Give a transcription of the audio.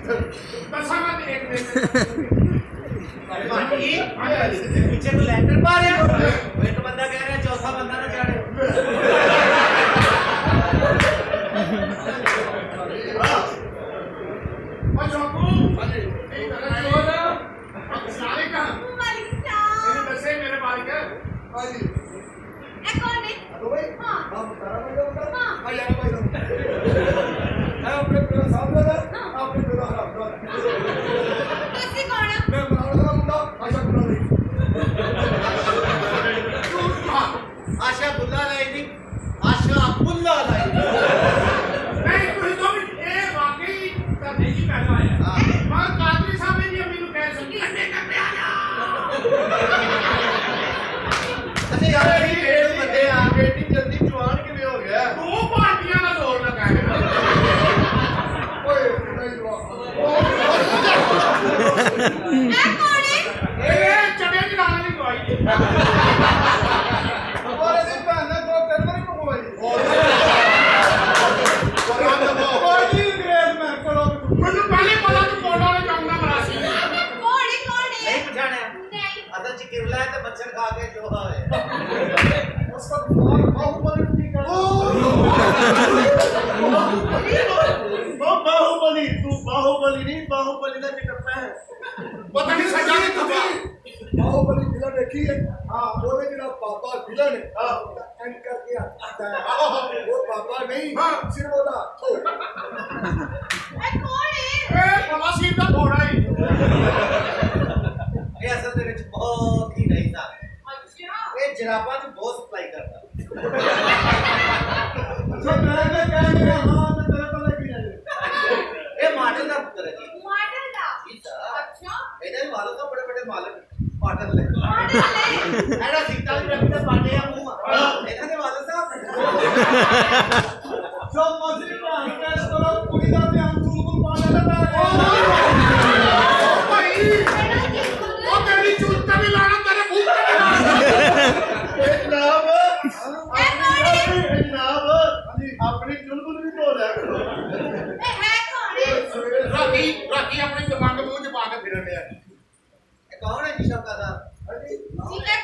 दसा मत एक पीछे को लैंडर पा रहे हो एक बंदा कह रहा है चौथा बंदा ना चढ़े आशा बुल्ला लाई आशा बुल्ला लाई नहीं कोई तो ये वाकई करने की पहला है मगर कादरी साहब ने भी मेनू कह सकती अंडे का प्याला अरे यार ये डेढ़ बंदे आ गए इतनी जल्दी जवान किਵੇਂ हो गया दो पार्टियां का जोर लगा है ओए नहीं ए कौन है ए चढ़े की नाल नहीं दवाई और इस पे ना तो करने को कोई ਮੈਨੂੰ ਪਹਿਲੇ ਪਤਾ ਤੂੰ ਕੋਲ ਵਾਲੇ ਕੰਮ ਨਾ ਮਰਾਸੀ कौन है नहीं पहचाना नहीं असल च किरला है तो मच्छर खा के जो है उसका बहुत बाहुबली की कर बाहुबली तू बाहुबली नहीं बाहुबली का चिकप्पा है ਪਤਾ ਨਹੀਂ ਸੱਜਾ ਨਹੀਂ ਤੂੰ बाहुबली विलन देखी है हाँ बोले कि ना पापा विलन है एंड करके आता है वो पापा नहीं हाँ। सिर्फ वो ना ए कौन है ਇਹ ਪਤਾ ਸੀ ਦਾ ਘੋੜਾ ਹੀ ये असल ਦੇ ਵਿੱਚ ਬਹੁਤ ਹੀ ਨਹੀਂ था अच्छा ਇਹ ਜਰਾਬਾਂ ਚ ਬਹੁਤ ਸਪਲਾਈ ਕਰਦਾ अच्छा मैं क्या गया हाँ मैं तेरे को लेके जाए ਇਹ ਮਾਡਲ ਦਾ ਪੁੱਤਰ ਹੈ ਜੀ मॉडल का अच्छा अच्छा ਇਹਦੇ ਮਾਲਕ ਤਾਂ ਬੜੇ ਬੜੇ ਮਾਲਕ ਮਾਡਲ ਲੈ मॉडल है ਐਡਾ ਸੀਤਾ ਵੀ ਰੱਖਦੇ ਬਾਟੇ ਆ ਮੂੰਹ ਇਹਨਾਂ ਦੇ ਮਾਲਕ ਸਾਹਿਬ जो मस्जिद में हंस करो पूरी का ध्यान चुलबुल पाने लगा ਭਾਈ ਉਹ ਤੇਰੀ ਚੁੱਲ ਤੇ ਵੀ ਲਾਣਾ ਤੇਰੇ ਮੂੰਹ ਤੇ ਵੀ ਲਾਣਾ जनाब अपनी चुलबुल भी धो लिया करो ए है कौन है ਰਾਤੀ ਆਪਣੇ ਦਿਮਾਗ ਮੂੰਹ ਚ ਪਾ ਕੇ ਫਿਰਨ ਲਿਆ ਇਹ ਕੌਣ ਹੈ ਜੀ ਸ਼ਬਦਾਂ ਦਾ सीधा